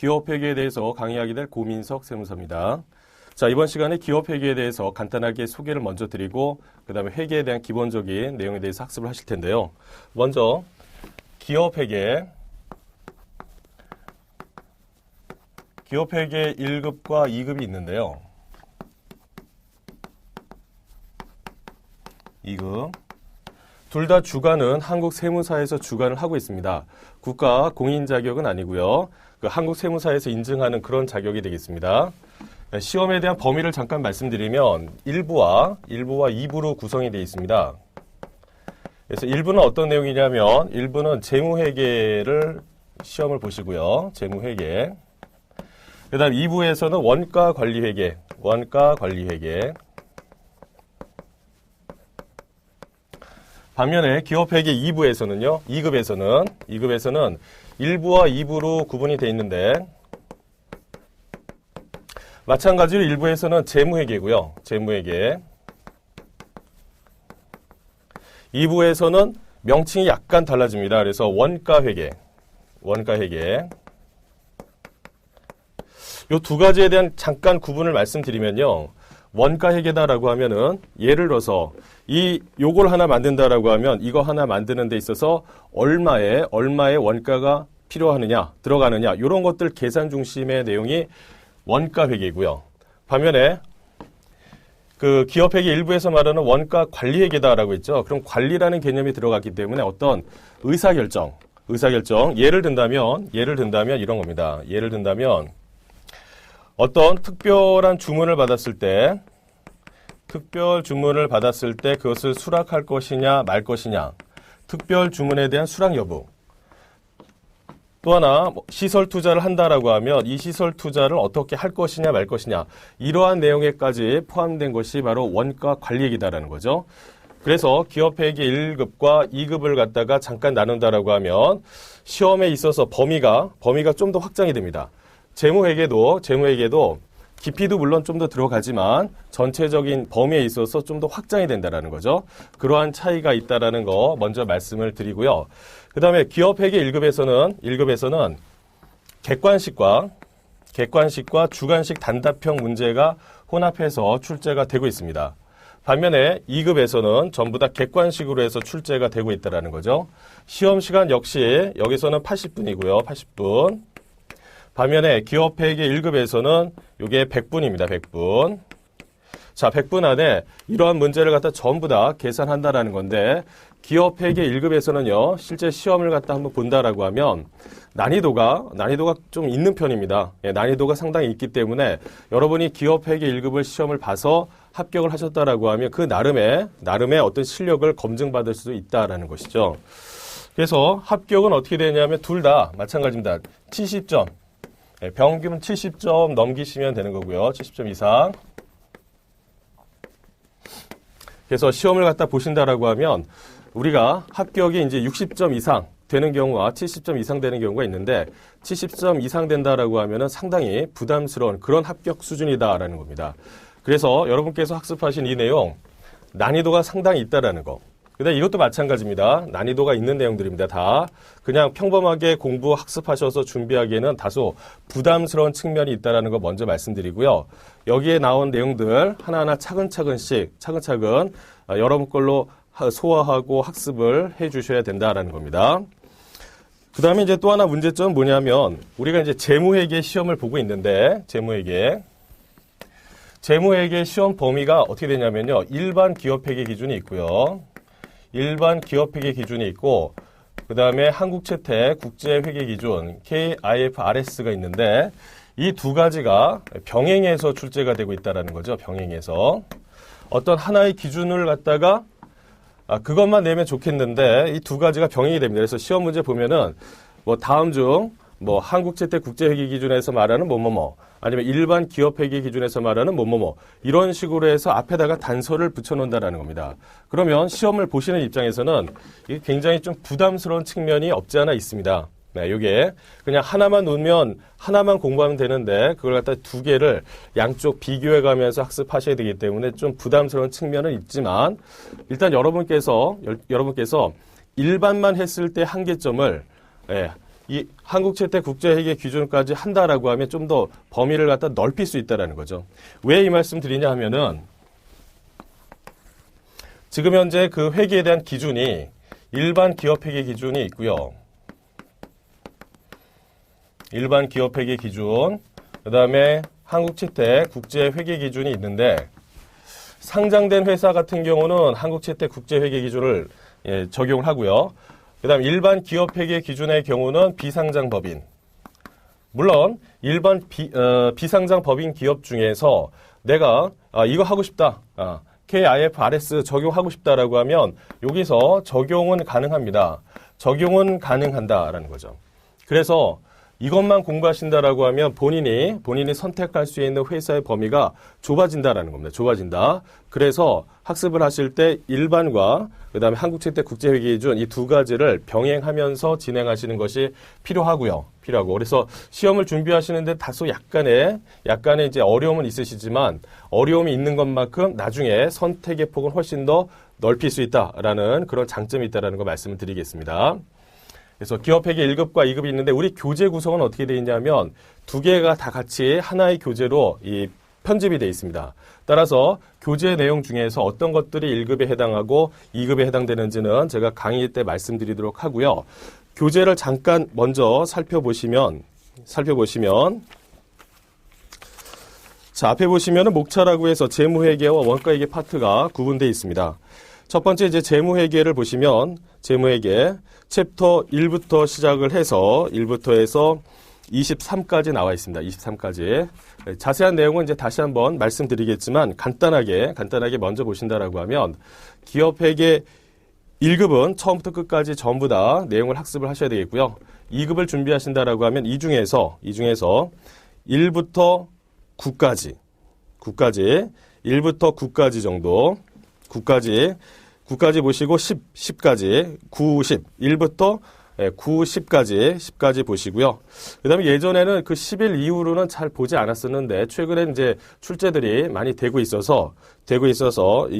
기업회계에 대해서 강의하게 될 고민석 세무사입니다. 자, 이번 시간에 기업회계에 대해서 간단하게 소개를 먼저 드리고 그 다음에 회계에 대한 기본적인 내용에 대해서 학습을 하실 텐데요. 먼저 기업회계 1급과 2급이 있는데요. 2급 둘 다 주관은 한국세무사에서 주관을 하고 있습니다. 국가 공인 자격은 아니고요. 그 한국세무사에서 인증하는 그런 자격이 되겠습니다. 시험에 대한 범위를 잠깐 말씀드리면 1부와 2부로 구성이 되어 있습니다. 그래서 1부는 어떤 내용이냐면 1부는 재무회계를 시험을 보시고요. 재무회계. 그 다음 2부에서는 원가관리회계. 반면에 기업회계 2부에서는요, 2급에서는 1부와 2부로 구분이 되어 있는데, 마찬가지로 1부에서는 재무회계고요, 재무회계. 2부에서는 명칭이 약간 달라집니다. 그래서 원가회계. 요 두 가지에 대한 잠깐 구분을 말씀드리면요. 원가회계다라고 하면은 예를 들어서 요걸 하나 만든다라고 하면 이거 하나 만드는 데 있어서 얼마의 원가가 필요하느냐, 들어가느냐 이런 것들 계산 중심의 내용이 원가회계고요. 반면에 그 기업회계 일부에서 말하는 원가 관리회계다라고 했죠. 그럼 관리라는 개념이 들어갔기 때문에 어떤 의사결정. 예를 든다면 이런 겁니다. 예를 든다면 어떤 특별한 주문을 받았을 때 그것을 수락할 것이냐 말 것이냐, 특별 주문에 대한 수락 여부. 또 하나 시설 투자를 한다라고 하면 이 시설 투자를 어떻게 할 것이냐 말 것이냐, 이러한 내용에까지 포함된 것이 바로 원가 관리액이다라는 거죠. 그래서 기업회계 1급과 2급을 갖다가 잠깐 나눈다라고 하면 시험에 있어서 범위가 좀 더 확장이 됩니다. 재무회계도 깊이도 물론 좀 더 들어가지만 전체적인 범위에 있어서 좀 더 확장이 된다라는 거죠. 그러한 차이가 있다라는 거 먼저 말씀을 드리고요. 그 다음에 기업회계 1급에서는 객관식과 주관식 단답형 문제가 혼합해서 출제가 되고 있습니다. 반면에 2급에서는 전부 다 객관식으로 해서 출제가 되고 있다라는 거죠. 시험 시간 역시 여기서는 80분이고요. 80분. 반면에 기업회계 1급에서는 이게 100분입니다. 100분. 자, 100분 안에 이러한 문제를 갖다 전부 다 계산한다라는 건데, 기업회계 1급에서는요, 실제 시험을 갖다 한번 본다라고 하면 난이도가 좀 있는 편입니다. 난이도가 상당히 있기 때문에 여러분이 기업회계 1급을 시험을 봐서 합격을 하셨다라고 하면 그 나름의 어떤 실력을 검증받을 수도 있다라는 것이죠. 그래서 합격은 어떻게 되냐면 둘 다 마찬가지입니다. 70점. 평균 70점 넘기시면 되는 거고요. 70점 이상. 그래서 시험을 갖다 보신다라고 하면 우리가 합격이 이제 60점 이상 되는 경우와 70점 이상 되는 경우가 있는데 70점 이상 된다라고 하면은 상당히 부담스러운 그런 합격 수준이다라는 겁니다. 그래서 여러분께서 학습하신 이 내용 난이도가 상당히 있다라는 거. 근데 이것도 마찬가지입니다. 난이도가 있는 내용들입니다. 다 그냥 평범하게 공부 학습하셔서 준비하기에는 다소 부담스러운 측면이 있다는 거 먼저 말씀드리고요. 여기에 나온 내용들 하나하나 차근 여러분 걸로 소화하고 학습을 해주셔야 된다라는 겁니다. 그 다음에 이제 또 하나 문제점은 뭐냐면 우리가 이제 재무회계 시험을 보고 있는데 재무회계 시험 범위가 어떻게 되냐면요. 일반 기업회계 기준이 있고요. 일반 기업회계 기준이 있고 그 다음에 한국채택 국제회계기준 KIFRS가 있는데 이 두 가지가 병행해서 출제가 되고 있다는 거죠. 병행해서. 어떤 하나의 기준을 갖다가 그것만 내면 좋겠는데 이 두 가지가 병행이 됩니다. 그래서 시험 문제 보면은 다음 중 한국채택 국제회계기준에서 말하는 뭐뭐뭐 아니면 일반 기업회계 기준에서 말하는 뭐뭐뭐 이런 식으로 해서 앞에다가 단서를 붙여놓는다는 겁니다. 그러면 시험을 보시는 입장에서는 이게 굉장히 좀 부담스러운 측면이 없지 않아 있습니다. 네, 요게 그냥 하나만 놓으면 하나만 공부하면 되는데 그걸 갖다 두 개를 양쪽 비교해 가면서 학습하셔야 되기 때문에 좀 부담스러운 측면은 있지만 일단 여러분께서 일반만 했을 때 한계점을 이 한국채택 국제회계 기준까지 한다라고 하면 좀 더 범위를 갖다 넓힐 수 있다라는 거죠. 왜 이 말씀 드리냐 하면은 지금 현재 그 회계에 대한 기준이 일반 기업회계 기준이 있고요. 일반 기업회계 기준, 그 다음에 한국채택 국제회계 기준이 있는데 상장된 회사 같은 경우는 한국채택 국제회계 기준을 적용을 하고요. 그 다음 일반 기업회계 기준의 경우는 비상장 법인. 물론 일반 비상장 법인 기업 중에서 내가 이거 하고 싶다. KIFRS 적용하고 싶다라고 하면 여기서 적용은 가능합니다. 적용은 가능한다라는 거죠. 그래서 이것만 공부하신다라고 하면 본인이 선택할 수 있는 회사의 범위가 좁아진다라는 겁니다. 좁아진다. 그래서 학습을 하실 때 일반과 그다음에 한국채택 국제회계 기준 이 두 가지를 병행하면서 진행하시는 것이 필요하고요. 그래서 시험을 준비하시는데 다소 약간의 이제 어려움은 있으시지만 어려움이 있는 것만큼 나중에 선택의 폭은 훨씬 더 넓힐 수 있다라는 그런 장점이 있다라는 거 말씀을 드리겠습니다. 그래서 기업회계 1급과 2급이 있는데 우리 교재 구성은 어떻게 되어 있냐면 두 개가 다 같이 하나의 교재로 편집이 되어 있습니다. 따라서 교재 내용 중에서 어떤 것들이 1급에 해당하고 2급에 해당되는지는 제가 강의 때 말씀드리도록 하고요. 교재를 잠깐 먼저 살펴보시면 자, 앞에 보시면은 목차라고 해서 재무회계와 원가회계 파트가 구분되어 있습니다. 첫 번째 이제 재무회계를 보시면 재무회계 챕터 1부터 시작을 해서 23까지 나와 있습니다. 23까지. 자세한 내용은 이제 다시 한번 말씀드리겠지만 간단하게 먼저 보신다라고 하면 기업회계 1급은 처음부터 끝까지 전부 다 내용을 학습을 하셔야 되겠고요. 2급을 준비하신다라고 하면 이 중에서 1부터 9까지 1부터 9까지 정도 9까지 보시고 10까지 1부터 10까지 보시고요. 그 다음에 예전에는 그 10일 이후로는 잘 보지 않았었는데 최근에 이제 출제들이 많이 되고 있어서 이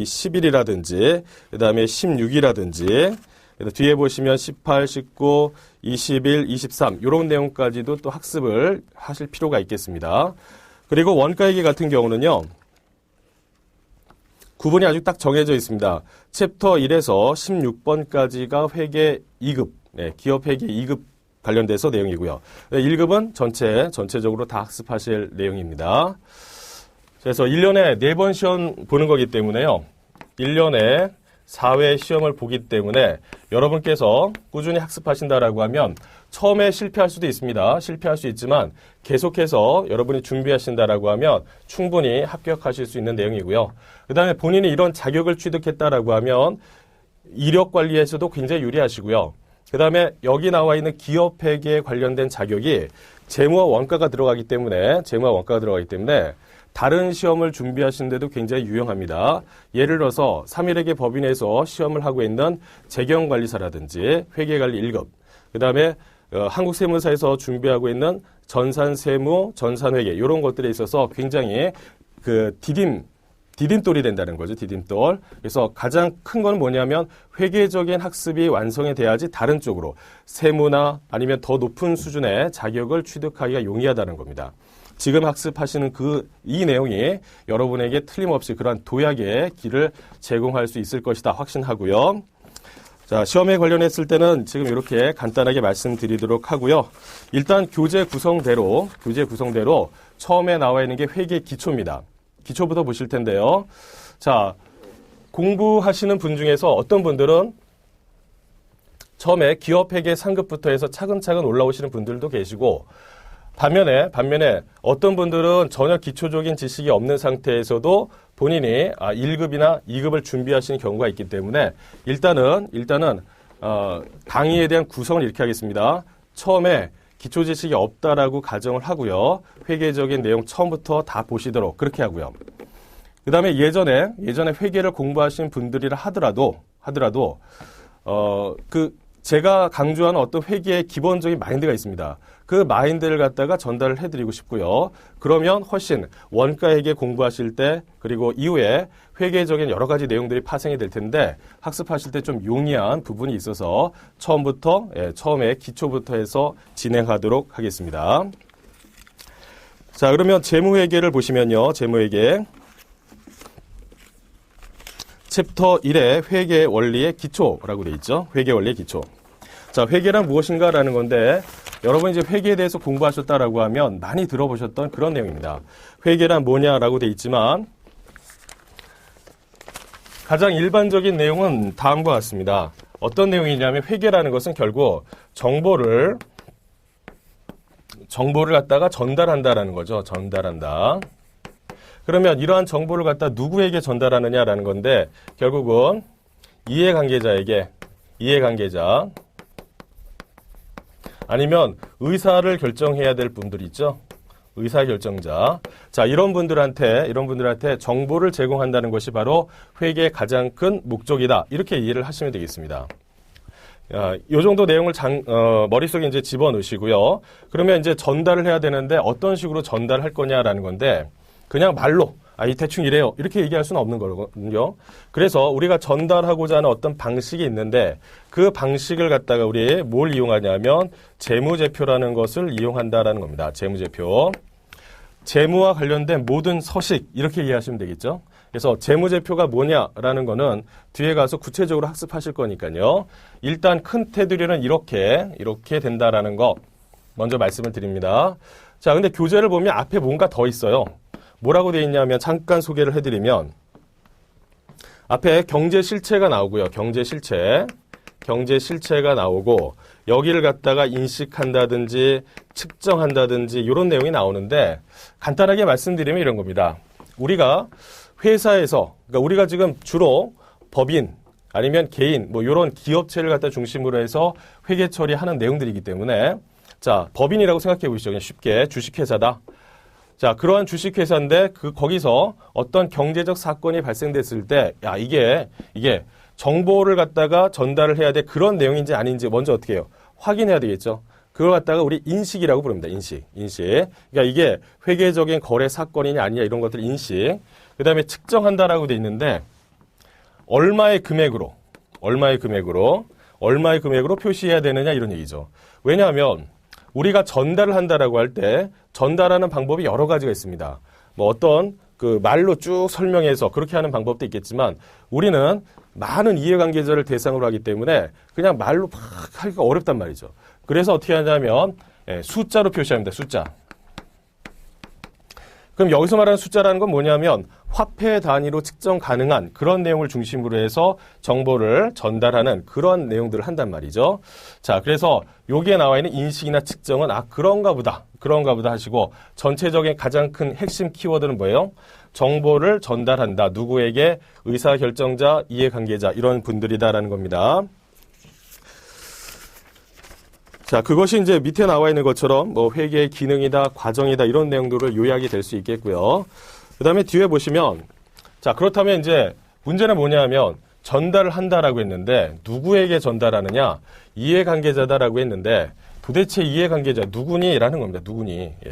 10일이라든지 그 다음에 16이라든지 뒤에 보시면 18, 19, 21, 23 이런 내용까지도 또 학습을 하실 필요가 있겠습니다. 그리고 원가회계 같은 경우는요. 구분이 아주 딱 정해져 있습니다. 챕터 1에서 16번까지가 회계 2급, 기업 회계 2급 관련돼서 내용이고요. 1급은 전체적으로 다 학습하실 내용입니다. 그래서 1년에 4번 시험 보는 거기 때문에요. 1년에 4회 시험을 보기 때문에 여러분께서 꾸준히 학습하신다라고 하면 처음에 실패할 수도 있습니다. 실패할 수 있지만 계속해서 여러분이 준비하신다라고 하면 충분히 합격하실 수 있는 내용이고요. 그 다음에 본인이 이런 자격을 취득했다라고 하면 이력 관리에서도 굉장히 유리하시고요. 그 다음에 여기 나와 있는 기업회계에 관련된 자격이 재무와 원가가 들어가기 때문에 다른 시험을 준비하시는데도 굉장히 유용합니다. 예를 들어서 3일회계 법인에서 시험을 하고 있는 재경관리사라든지 회계관리 1급, 그 다음에 한국세무사에서 준비하고 있는 전산세무, 전산회계 이런 것들에 있어서 굉장히 디딤돌이 된다는 거죠. 디딤돌. 그래서 가장 큰 건 뭐냐면 회계적인 학습이 완성이 돼야지 다른 쪽으로 세무나 아니면 더 높은 수준의 자격을 취득하기가 용이하다는 겁니다. 지금 학습하시는 이 내용이 여러분에게 틀림없이 그러한 도약의 길을 제공할 수 있을 것이다 확신하고요. 자, 시험에 관련했을 때는 지금 이렇게 간단하게 말씀드리도록 하고요. 일단 교재 구성대로 처음에 나와 있는 게 회계 기초입니다. 기초부터 보실 텐데요. 자, 공부하시는 분 중에서 어떤 분들은 처음에 기업회계 상급부터 해서 차근차근 올라오시는 분들도 계시고 반면에 어떤 분들은 전혀 기초적인 지식이 없는 상태에서도 본인이 1급이나 2급을 준비하시는 경우가 있기 때문에 일단은 강의에 대한 구성을 이렇게 하겠습니다. 처음에 기초 지식이 없다라고 가정을 하고요. 회계적인 내용 처음부터 다 보시도록 그렇게 하고요. 그 다음에 예전에 회계를 공부하신 분들이라 하더라도 제가 강조하는 어떤 회계의 기본적인 마인드가 있습니다. 그 마인드를 갖다가 전달을 해드리고 싶고요. 그러면 훨씬 원가 회계 공부하실 때 그리고 이후에 회계적인 여러 가지 내용들이 파생이 될 텐데 학습하실 때 좀 용이한 부분이 있어서 처음에 기초부터 해서 진행하도록 하겠습니다. 자, 그러면 재무회계를 보시면요. 재무회계. 챕터 1의 회계 원리의 기초라고 되어 있죠. 회계 원리의 기초. 자, 회계란 무엇인가라는 건데 여러분 이제 회계에 대해서 공부하셨다라고 하면 많이 들어보셨던 그런 내용입니다. 회계란 뭐냐라고 되어 있지만 가장 일반적인 내용은 다음과 같습니다. 어떤 내용이냐면 회계라는 것은 결국 정보를 갖다가 전달한다라는 거죠. 전달한다. 그러면 이러한 정보를 갖다 누구에게 전달하느냐라는 건데 결국은 이해관계자 아니면 의사를 결정해야 될 분들이 있죠. 의사결정자. 자, 이런 분들한테 정보를 제공한다는 것이 바로 회계의 가장 큰 목적이다. 이렇게 이해를 하시면 되겠습니다. 이 정도 내용을 머릿속에 이제 집어넣으시고요. 그러면 이제 전달을 해야 되는데 어떤 식으로 전달할 거냐라는 건데 그냥 말로 이 대충 이래요. 이렇게 얘기할 수는 없는 거거든요. 그래서 우리가 전달하고자 하는 어떤 방식이 있는데 그 방식을 갖다가 우리 뭘 이용하냐면 재무제표라는 것을 이용한다라는 겁니다. 재무제표. 재무와 관련된 모든 서식 이렇게 이해하시면 되겠죠. 그래서 재무제표가 뭐냐라는 거는 뒤에 가서 구체적으로 학습하실 거니까요. 일단 큰 테두리는 이렇게 된다라는 거 먼저 말씀을 드립니다. 자, 근데 교재를 보면 앞에 뭔가 더 있어요. 뭐라고 되어 있냐면 잠깐 소개를 해드리면 앞에 경제실체가 나오고요. 경제실체가 나오고 여기를 갖다가 인식한다든지 측정한다든지 이런 내용이 나오는데 간단하게 말씀드리면 이런 겁니다. 우리가 회사에서 그러니까 우리가 지금 주로 법인 아니면 개인 이런 기업체를 갖다 중심으로 해서 회계 처리하는 내용들이기 때문에 자, 법인이라고 생각해 보시죠. 그냥 쉽게 주식회사다. 자, 그러한 주식회사인데 거기서 어떤 경제적 사건이 발생됐을 때 이게 정보를 갖다가 전달을 해야 돼. 그런 내용인지 아닌지 먼저 어떻게 해요? 확인해야 되겠죠. 그걸 갖다가 우리 인식이라고 부릅니다. 인식. 그러니까 이게 회계적인 거래 사건이냐 아니냐 이런 것들 인식. 그다음에 측정한다라고 돼 있는데 얼마의 금액으로 표시해야 되느냐 이런 얘기죠. 왜냐하면 우리가 전달을 한다라고 할 때 전달하는 방법이 여러 가지가 있습니다. 어떤 말로 쭉 설명해서 그렇게 하는 방법도 있겠지만 우리는 많은 이해관계자를 대상으로 하기 때문에 그냥 말로 막 하기가 어렵단 말이죠. 그래서 어떻게 하냐면 숫자로 표시합니다. 숫자. 그럼 여기서 말하는 숫자라는 건 뭐냐면 화폐 단위로 측정 가능한 그런 내용을 중심으로 해서 정보를 전달하는 그런 내용들을 한단 말이죠. 자, 그래서 여기에 나와 있는 인식이나 측정은 그런가 보다 하시고 전체적인 가장 큰 핵심 키워드는 뭐예요? 정보를 전달한다. 누구에게? 의사결정자, 이해관계자 이런 분들이다라는 겁니다. 자, 그것이 이제 밑에 나와 있는 것처럼 회계의 기능이다, 과정이다 이런 내용들을 요약이 될 수 있겠고요. 그 다음에 뒤에 보시면 자, 그렇다면 이제 문제는 뭐냐면 전달을 한다라고 했는데 누구에게 전달하느냐? 이해관계자다라고 했는데 도대체 이해관계자 누구니? 라는 겁니다. 누구니? 예.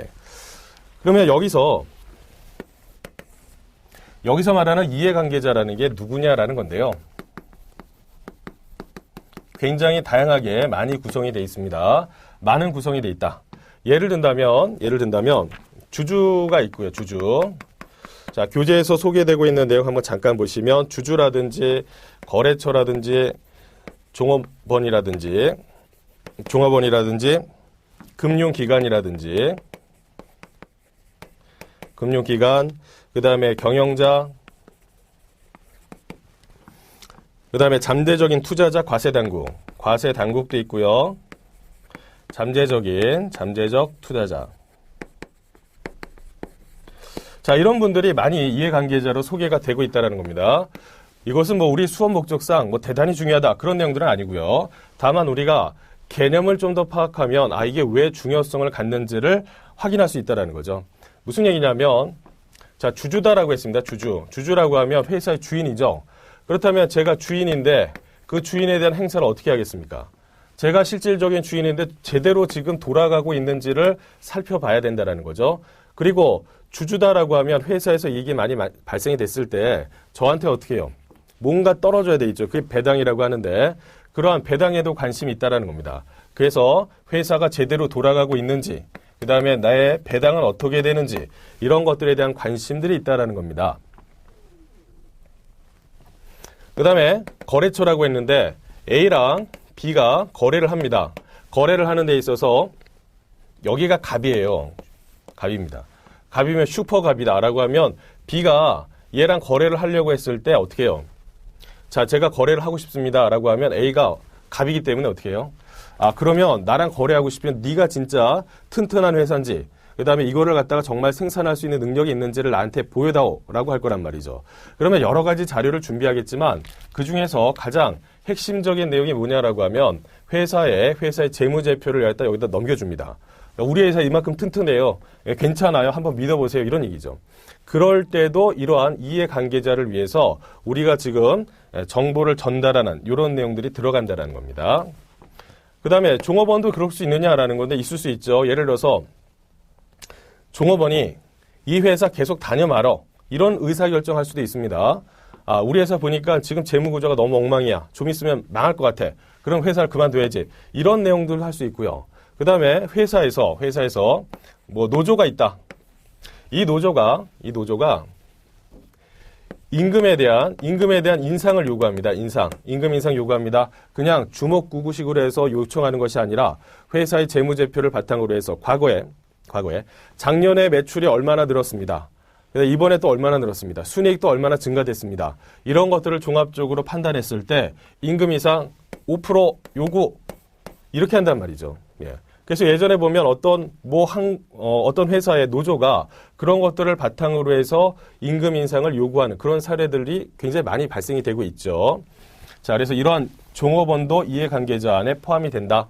그러면 여기서 말하는 이해관계자라는 게 누구냐라는 건데요. 굉장히 다양하게 많이 구성이 되어 있습니다. 많은 구성이 되어 있다. 예를 든다면 주주가 있고요. 주주. 자, 교재에서 소개되고 있는 내용 한번 잠깐 보시면 주주라든지 거래처라든지 종업원이라든지 금융기관, 그 다음에 경영자, 그 다음에 잠재적인 투자자, 과세당국도 있고요. 잠재적 투자자. 자, 이런 분들이 많이 이해관계자로 소개가 되고 있다는 겁니다. 이것은 우리 수업 목적상 대단히 중요하다 그런 내용들은 아니고요. 다만 우리가 개념을 좀 더 파악하면 이게 왜 중요성을 갖는지를 확인할 수 있다는 거죠. 무슨 얘기냐면 자, 주주다라고 했습니다. 주주라고 하면 회사의 주인이죠. 그렇다면 제가 주인인데 그 주인에 대한 행사를 어떻게 하겠습니까? 제가 실질적인 주인인데 제대로 지금 돌아가고 있는지를 살펴봐야 된다는 거죠. 그리고 주주다라고 하면 회사에서 이익이 많이 발생이 됐을 때 저한테 어떻게 해요? 뭔가 떨어져야 되겠죠. 그게 배당이라고 하는데 그러한 배당에도 관심이 있다는 겁니다. 그래서 회사가 제대로 돌아가고 있는지, 그 다음에 나의 배당은 어떻게 되는지 이런 것들에 대한 관심들이 있다는 겁니다. 그 다음에 거래처라고 했는데 A랑 B가 거래를 합니다. 거래를 하는 데 있어서 여기가 갑이에요. 갑입니다. 갑이면 슈퍼갑이다 라고 하면 B가 얘랑 거래를 하려고 했을 때 어떻게 해요? 자, 제가 거래를 하고 싶습니다 라고 하면 A가 갑이기 때문에 어떻게 해요? 아, 그러면 나랑 거래하고 싶으면 네가 진짜 튼튼한 회사인지, 그 다음에 이거를 갖다가 정말 생산할 수 있는 능력이 있는지를 나한테 보여다오 라고 할 거란 말이죠. 그러면 여러 가지 자료를 준비하겠지만 그 중에서 가장 핵심적인 내용이 뭐냐라고 하면 회사의 재무제표를 여기다 넘겨줍니다. 우리 회사 이만큼 튼튼해요. 괜찮아요. 한번 믿어보세요. 이런 얘기죠. 그럴 때도 이러한 이해관계자를 위해서 우리가 지금 정보를 전달하는 이런 내용들이 들어간다는 겁니다. 그 다음에 종업원도 그럴 수 있느냐라는 건데 있을 수 있죠. 예를 들어서 종업원이 이 회사 계속 다녀 말어. 이런 의사결정할 수도 있습니다. 아, 우리 회사 보니까 지금 재무구조가 너무 엉망이야. 좀 있으면 망할 것 같아. 그럼 회사를 그만둬야지. 이런 내용들을 할 수 있고요. 그 다음에 회사에서 뭐 노조가 있다. 이 노조가 임금에 대한 인상을 요구합니다. 임금 인상 요구합니다. 그냥 주먹구구식으로 해서 요청하는 것이 아니라 회사의 재무제표를 바탕으로 해서 과거에 작년에 매출이 얼마나 늘었습니다. 이번에 또 얼마나 늘었습니다. 순이익도 얼마나 증가됐습니다. 이런 것들을 종합적으로 판단했을 때 임금 인상 5% 요구 이렇게 한단 말이죠. 예. 그래서 예전에 보면 어떤 회사의 노조가 그런 것들을 바탕으로 해서 임금 인상을 요구하는 그런 사례들이 굉장히 많이 발생이 되고 있죠. 자, 그래서 이러한 종업원도 이해관계자 안에 포함이 된다.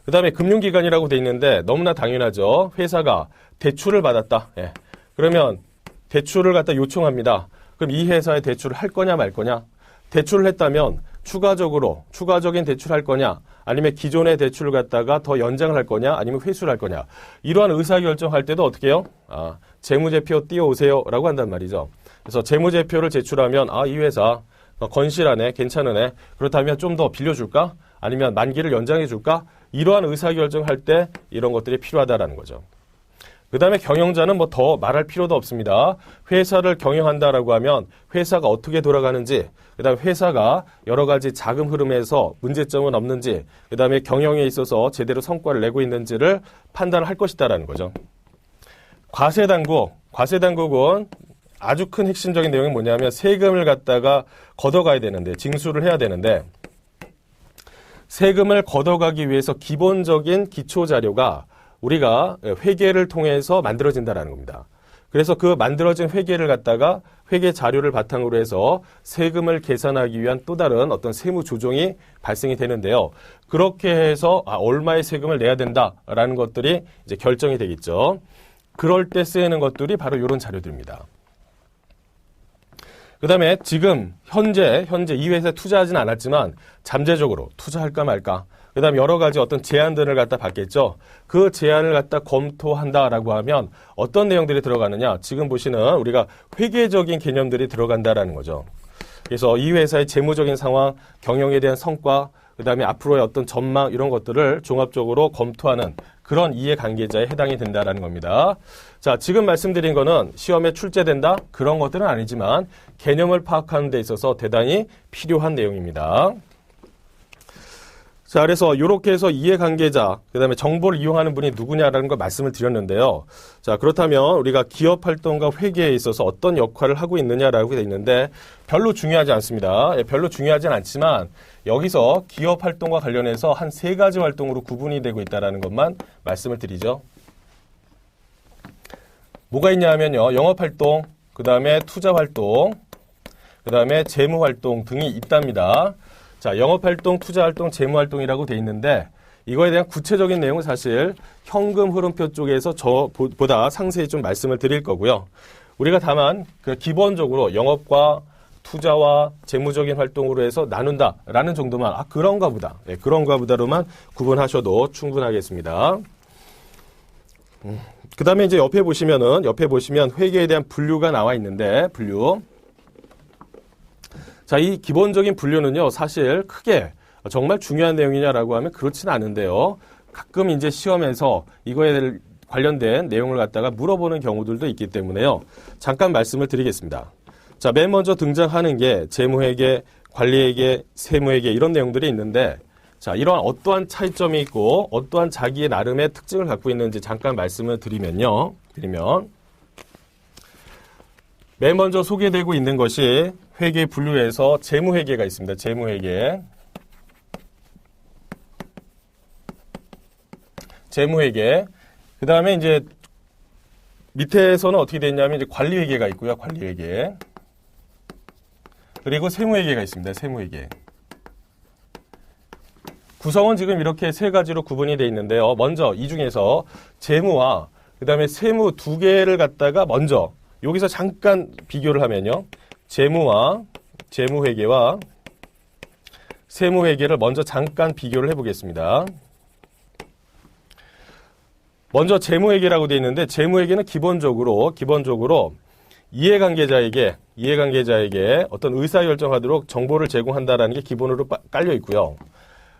그 다음에 금융기관이라고 돼 있는데 너무나 당연하죠. 회사가 대출을 받았다. 예. 그러면 대출을 갖다 요청합니다. 그럼 이 회사에 대출을 할 거냐 말 거냐? 대출을 했다면 추가적인 대출할 거냐? 아니면 기존의 대출을 갖다가 더 연장을 할 거냐? 아니면 회수를 할 거냐? 이러한 의사결정할 때도 어떻게 해요? 아, 재무제표 띄워오세요 라고 한단 말이죠. 그래서 재무제표를 제출하면 이 회사 건실하네, 괜찮으네. 그렇다면 좀 더 빌려줄까? 아니면 만기를 연장해 줄까? 이러한 의사결정할 때 이런 것들이 필요하다라는 거죠. 그 다음에 경영자는 뭐 더 말할 필요도 없습니다. 회사를 경영한다라고 하면 회사가 어떻게 돌아가는지, 그 다음에 회사가 여러 가지 자금 흐름에서 문제점은 없는지, 그 다음에 경영에 있어서 제대로 성과를 내고 있는지를 판단을 할 것이다라는 거죠. 과세당국은 아주 큰 핵심적인 내용이 뭐냐면 세금을 갖다가 걷어가야 되는데, 징수를 해야 되는데, 세금을 걷어가기 위해서 기본적인 기초 자료가 우리가 회계를 통해서 만들어진다는 겁니다. 그래서 그 만들어진 회계를 갖다가 회계 자료를 바탕으로 해서 세금을 계산하기 위한 또 다른 어떤 세무 조정이 발생이 되는데요. 그렇게 해서 얼마의 세금을 내야 된다라는 것들이 이제 결정이 되겠죠. 그럴 때 쓰이는 것들이 바로 이런 자료들입니다. 그 다음에 지금 현재 이 회사에 투자하진 않았지만 잠재적으로 투자할까 말까. 그 다음에 여러 가지 어떤 제안들을 갖다 받겠죠. 그 제안을 갖다 검토한다라고 하면 어떤 내용들이 들어가느냐. 지금 보시는 우리가 회계적인 개념들이 들어간다라는 거죠. 그래서 이 회사의 재무적인 상황, 경영에 대한 성과, 그 다음에 앞으로의 어떤 전망 이런 것들을 종합적으로 검토하는 그런 이해관계자에 해당이 된다라는 겁니다. 자, 지금 말씀드린 거는 시험에 출제된다? 그런 것들은 아니지만 개념을 파악하는 데 있어서 대단히 필요한 내용입니다. 자, 그래서 이렇게 해서 이해관계자, 그 다음에 정보를 이용하는 분이 누구냐라는 걸 말씀을 드렸는데요. 자, 그렇다면 우리가 기업 활동과 회계에 있어서 어떤 역할을 하고 있느냐라고 되어 있는데 별로 중요하지 않습니다. 별로 중요하진 않지만 여기서 기업 활동과 관련해서 한 3가지 활동으로 구분이 되고 있다는 것만 말씀을 드리죠. 뭐가 있냐 하면요. 영업활동, 그 다음에 투자활동, 그 다음에 재무활동 등이 있답니다. 자, 영업활동, 투자활동, 재무활동이라고 돼 있는데 이거에 대한 구체적인 내용은 사실 현금 흐름표 쪽에서 저보다 상세히 좀 말씀을 드릴 거고요. 우리가 다만 기본적으로 영업과 투자와 재무적인 활동으로 해서 나눈다라는 정도만 그런가 보다. 네, 그런가 보다로만 구분하셔도 충분하겠습니다. 그 다음에 이제 옆에 보시면 회계에 대한 분류가 나와 있는데, 분류. 자, 이 기본적인 분류는요, 사실 크게 정말 중요한 내용이냐라고 하면 그렇지는 않은데요. 가끔 이제 시험에서 이거에 관련된 내용을 갖다가 물어보는 경우들도 있기 때문에요. 잠깐 말씀을 드리겠습니다. 자, 맨 먼저 등장하는 게 재무회계, 관리회계, 세무회계 이런 내용들이 있는데, 자, 이러한 어떠한 차이점이 있고 어떠한 자기의 나름의 특징을 갖고 있는지 잠깐 말씀을 드리면 맨 먼저 소개되고 있는 것이 회계 분류에서 재무회계가 있습니다. 재무회계. 그 다음에 이제 밑에서는 어떻게 됐냐면 이제 관리회계가 있고요. 관리회계. 그리고 세무회계가 있습니다. 세무회계. 구성은 지금 이렇게 세 가지로 구분이 되어 있는데요. 먼저 이 중에서 재무와 그 다음에 세무 두 개를 갖다가 먼저 여기서 잠깐 비교를 하면요. 재무와 재무회계와 세무회계를 먼저 잠깐 비교를 해보겠습니다. 먼저 재무회계라고 되어 있는데 재무회계는 기본적으로 이해관계자에게 어떤 의사결정하도록 정보를 제공한다라는 게 기본으로 깔려 있고요.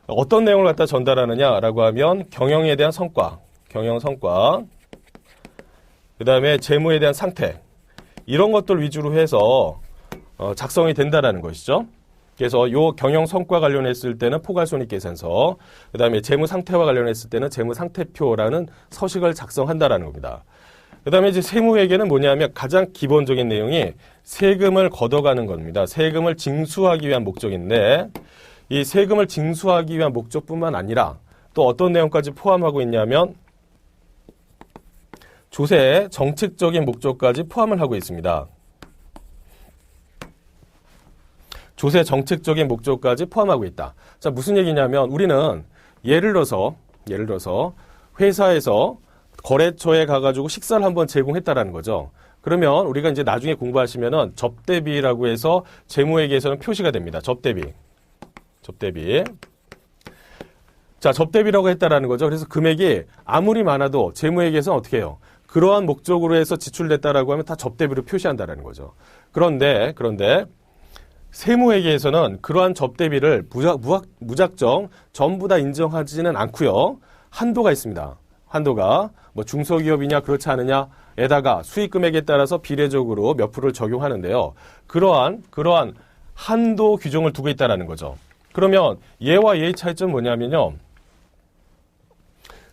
어떤 내용을 갖다 전달하느냐라고 하면 경영에 대한 성과, 그 다음에 재무에 대한 상태, 이런 것들 위주로 해서 작성이 된다라는 것이죠. 그래서 요 경영 성과 관련했을 때는 포괄손익계산서, 그 다음에 재무 상태와 관련했을 때는 재무 상태표라는 서식을 작성한다라는 겁니다. 그 다음에 이제 세무회계는 뭐냐면 가장 기본적인 내용이 세금을 걷어가는 겁니다. 세금을 징수하기 위한 목적인데, 이 세금을 징수하기 위한 목적뿐만 아니라 또 어떤 내용까지 포함하고 있냐면 조세 정책적인 목적까지 포함을 하고 있습니다. 조세 정책적인 목적까지 포함하고 있다. 자, 무슨 얘기냐면 우리는 예를 들어서 회사에서 거래처에 가가지고 식사를 한번 제공했다라는 거죠. 그러면 우리가 이제 나중에 공부하시면은 접대비라고 해서 재무회계에서는 표시가 됩니다. 접대비. 자, 접대비라고 했다라는 거죠. 그래서 금액이 아무리 많아도 재무회계에서는 어떻게 해요? 그러한 목적으로 해서 지출됐다라고 하면 다 접대비로 표시한다라는 거죠. 그런데 세무회계에서는 그러한 접대비를 무작정 전부 다 인정하지는 않고요. 한도가 있습니다. 한도가 뭐 중소기업이냐 그렇지 않느냐에다가 수익금액에 따라서 비례적으로 몇 프로를 적용하는데요. 그러한 한도 규정을 두고 있다라는 거죠. 그러면 얘와 얘의 차이점은 뭐냐면요.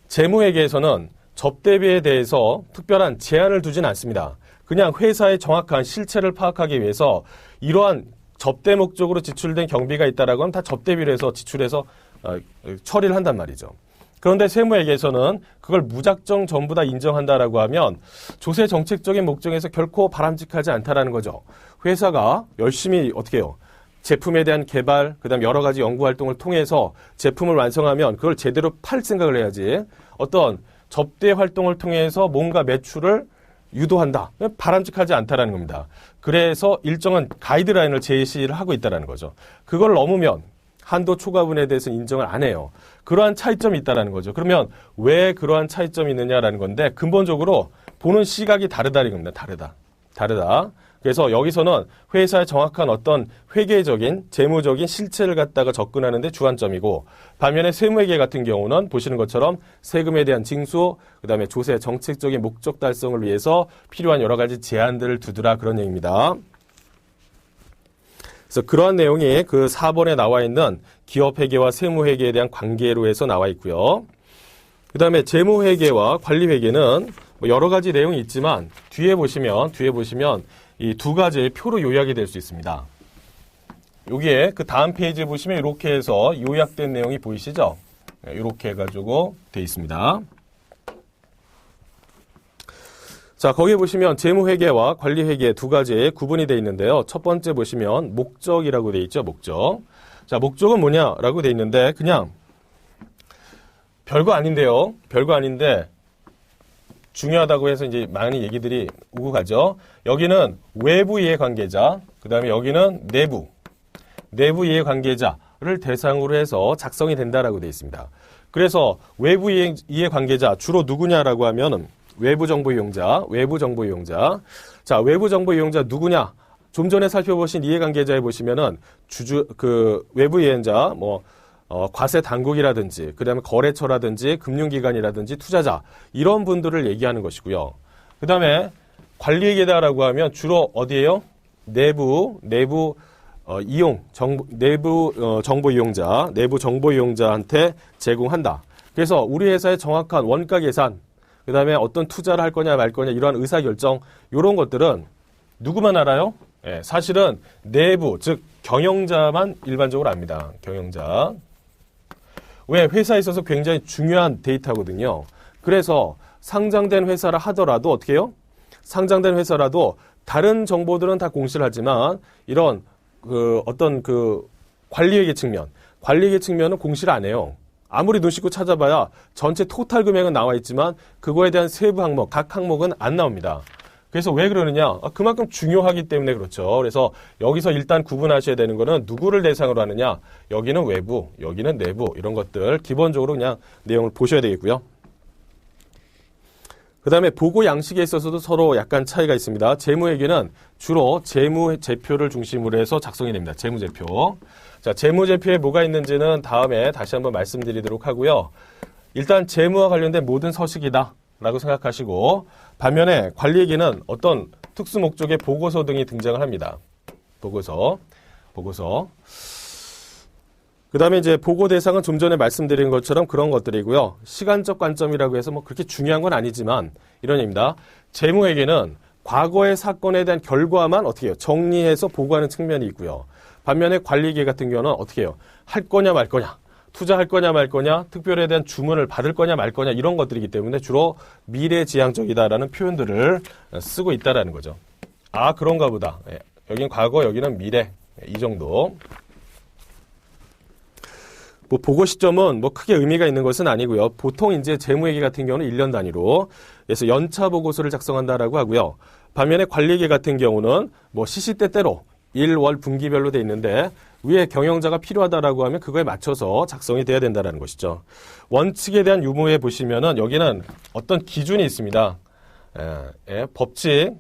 재무회계에서는 접대비에 대해서 특별한 제한을 두진 않습니다. 그냥 회사의 정확한 실체를 파악하기 위해서 이러한 접대 목적으로 지출된 경비가 있다라고 하면 다 접대비로 해서 지출해서 처리를 한단 말이죠. 그런데 세무회계에서는 그걸 무작정 전부 다 인정한다라고 하면 조세 정책적인 목적에서 결코 바람직하지 않다라는 거죠. 회사가 열심히 어떻게 해요? 제품에 대한 개발, 그다음 여러 가지 연구 활동을 통해서 제품을 완성하면 그걸 제대로 팔 생각을 해야지. 어떤 접대 활동을 통해서 뭔가 매출을 유도한다. 바람직하지 않다라는 겁니다. 그래서 일정한 가이드라인을 제시를 하고 있다는 거죠. 그걸 넘으면 한도 초과분에 대해서 인정을 안 해요. 그러한 차이점이 있다는 거죠. 그러면 왜 그러한 차이점이 있느냐라는 건데 근본적으로 보는 시각이 다르다는 겁니다. 다르다. 그래서 여기서는 회사의 정확한 어떤 회계적인 재무적인 실체를 갖다가 접근하는 데 주안점이고 반면에 세무회계 같은 경우는 보시는 것처럼 세금에 대한 징수, 그다음에 조세 정책적인 목적 달성을 위해서 필요한 여러 가지 제한들을 두더라 그런 얘기입니다. 그래서 그러한 내용이 그 4번에 나와 있는 기업회계와 세무회계에 대한 관계로 해서 나와 있고요. 그다음에 재무회계와 관리회계는 뭐 여러 가지 내용이 있지만 뒤에 보시면 이 두 가지의 표로 요약이 될 수 있습니다. 여기에 그 다음 페이지에 보시면 이렇게 해서 요약된 내용이 보이시죠? 이렇게 해가지고 돼 있습니다. 자, 거기에 보시면 재무회계와 관리회계 두 가지 구분이 되어 있는데요. 첫 번째 보시면 목적이라고 되어 있죠. 목적. 자, 목적은 뭐냐라고 되어 있는데 그냥 별거 아닌데요. 별거 아닌데 중요하다고 해서 이제 많은 얘기들이 오고 가죠. 여기는 외부 이해관계자, 그 다음에 여기는 내부 이해관계자를 대상으로 해서 작성이 된다라고 되어 있습니다. 그래서 외부 이해관계자 주로 누구냐라고 하면은 외부 정보 이용자. 자, 외부 정보 이용자 누구냐? 좀 전에 살펴보신 이해관계자에 보시면은 외부 이해자, 과세 당국이라든지, 그 다음에 거래처라든지, 금융기관이라든지, 투자자, 이런 분들을 얘기하는 것이고요. 그 다음에 관리계다라고 하면 주로 어디예요? 내부 정보 이용자한테 제공한다. 그래서 우리 회사의 정확한 원가 계산, 그 다음에 어떤 투자를 할 거냐 말 거냐 이러한 의사결정, 이런 것들은 누구만 알아요? 예, 사실은 내부, 즉 경영자만 일반적으로 압니다. 경영자. 왜? 회사에 있어서 굉장히 중요한 데이터거든요. 그래서 상장된 회사라 하더라도 어떻게 해요? 상장된 회사라도 다른 정보들은 다 공시를 하지만 이런 관리회계 측면은 공시를 안 해요. 아무리 눈 씻고 찾아봐야 전체 토탈 금액은 나와 있지만 그거에 대한 세부 항목, 각 항목은 안 나옵니다. 그래서 왜 그러느냐? 그만큼 중요하기 때문에 그렇죠. 그래서 여기서 일단 구분하셔야 되는 거는 누구를 대상으로 하느냐? 여기는 외부, 여기는 내부, 이런 것들 기본적으로 그냥 내용을 보셔야 되겠고요. 그 다음에 보고 양식에 있어서도 서로 약간 차이가 있습니다. 재무회계는 주로 재무제표를 중심으로 해서 작성이 됩니다. 재무제표. 자, 재무제표에 뭐가 있는지는 다음에 다시 한번 말씀드리도록 하고요. 일단 재무와 관련된 모든 서식이다 라고 생각하시고, 반면에 관리회계는 어떤 특수 목적의 보고서 등이 등장을 합니다. 보고서. 그 다음에 이제 보고 대상은 좀 전에 말씀드린 것처럼 그런 것들이고요. 시간적 관점이라고 해서 그렇게 중요한 건 아니지만 이런 얘기입니다. 재무회계는 과거의 사건에 대한 결과만 어떻게 해요? 정리해서 보고하는 측면이 있고요. 반면에 관리회계 같은 경우는 어떻게 해요? 할 거냐 말 거냐, 투자할 거냐 말 거냐, 특별에 대한 주문을 받을 거냐 말 거냐, 이런 것들이기 때문에 주로 미래지향적이다라는 표현들을 쓰고 있다라는 거죠. 아, 그런가 보다. 여긴 과거, 여기는 미래. 이 정도. 보고 시점은 크게 의미가 있는 것은 아니고요. 보통 이제 재무회계 같은 경우는 1년 단위로, 그래서 연차 보고서를 작성한다라고 하고요. 반면에 관리회계 같은 경우는 시시때때로 1, 월, 분기별로 돼 있는데 위에 경영자가 필요하다라고 하면 그거에 맞춰서 작성이 돼야 된다는 것이죠. 원칙에 대한 유무에 보시면은 여기는 어떤 기준이 있습니다. 법칙,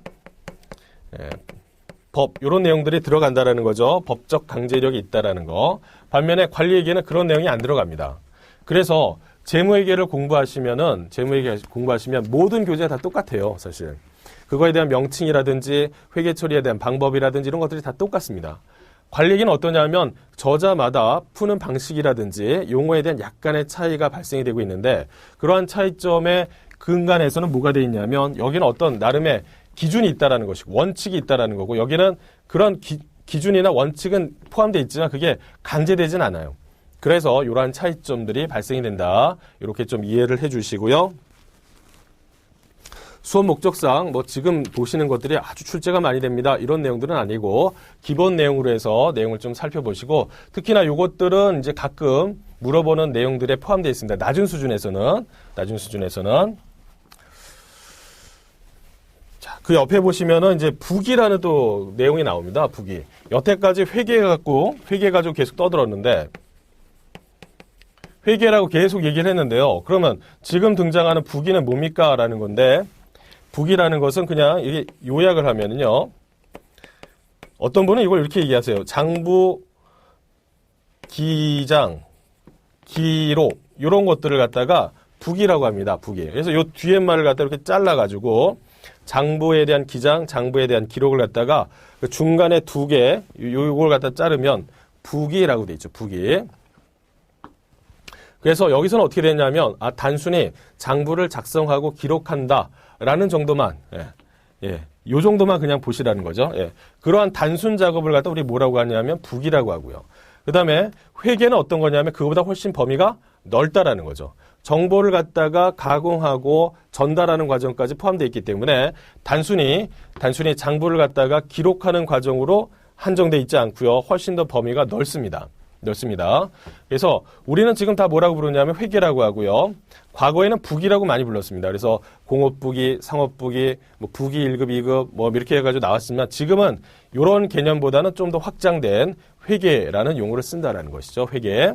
법, 이런 내용들이 들어간다라는 거죠. 법적 강제력이 있다라는 거. 반면에 관리회계는 그런 내용이 안 들어갑니다. 그래서 재무회계를 공부하시면 모든 교재가 다 똑같아요, 사실. 그거에 대한 명칭이라든지 회계 처리에 대한 방법이라든지 이런 것들이 다 똑같습니다. 관리회계는 어떠냐면 저자마다 푸는 방식이라든지 용어에 대한 약간의 차이가 발생이 되고 있는데, 그러한 차이점의 근간에서는 뭐가 되어 있냐면 여기는 어떤 나름의 기준이 있다라는 것이고 원칙이 있다라는 거고, 여기는 그런 기준이나 원칙은 포함되어 있지만 그게 강제되진 않아요. 그래서 이러한 차이점들이 발생이 된다. 이렇게 좀 이해를 해 주시고요. 수업 목적상 지금 보시는 것들이 아주 출제가 많이 됩니다. 이런 내용들은 아니고 기본 내용으로 해서 내용을 좀 살펴보시고, 특히나 이것들은 이제 가끔 물어보는 내용들에 포함되어 있습니다. 낮은 수준에서는. 자, 그 옆에 보시면은 이제 부기라는 또 내용이 나옵니다. 부기. 여태까지 회계 가지고 계속 떠들었는데, 회계라고 계속 얘기를 했는데요. 그러면 지금 등장하는 부기는 뭡니까? 라는 건데, 부기라는 것은 그냥 이게 요약을 하면은요. 어떤 분은 이걸 이렇게 얘기하세요. 장부, 기장, 기록, 이런 것들을 갖다가 부기라고 합니다. 부기. 그래서 요 뒤에 말을 갖다 이렇게 잘라가지고, 장부에 대한 기장, 장부에 대한 기록을 갖다가 그 중간에 두 개, 요걸 갖다 자르면 부기라고 돼 있죠. 부기. 그래서 여기서는 어떻게 되냐면, 단순히 장부를 작성하고 기록한다라는 정도만, 요 정도만 그냥 보시라는 거죠. 그러한 단순 작업을 갖다 우리 뭐라고 하냐면 부기라고 하고요. 그 다음에 회계는 어떤 거냐면 그거보다 훨씬 범위가 넓다라는 거죠. 정보를 갖다가 가공하고 전달하는 과정까지 포함되어 있기 때문에 단순히 장부를 갖다가 기록하는 과정으로 한정되어 있지 않고요. 훨씬 더 범위가 넓습니다. 넣습니다. 그래서 우리는 지금 다 뭐라고 부르냐면 회계라고 하고요. 과거에는 부기라고 많이 불렀습니다. 그래서 공업부기, 상업부기, 뭐 부기 1급, 2급 뭐 이렇게 해가지고 나왔지만 지금은 이런 개념보다는 좀 더 확장된 회계라는 용어를 쓴다라는 것이죠. 회계.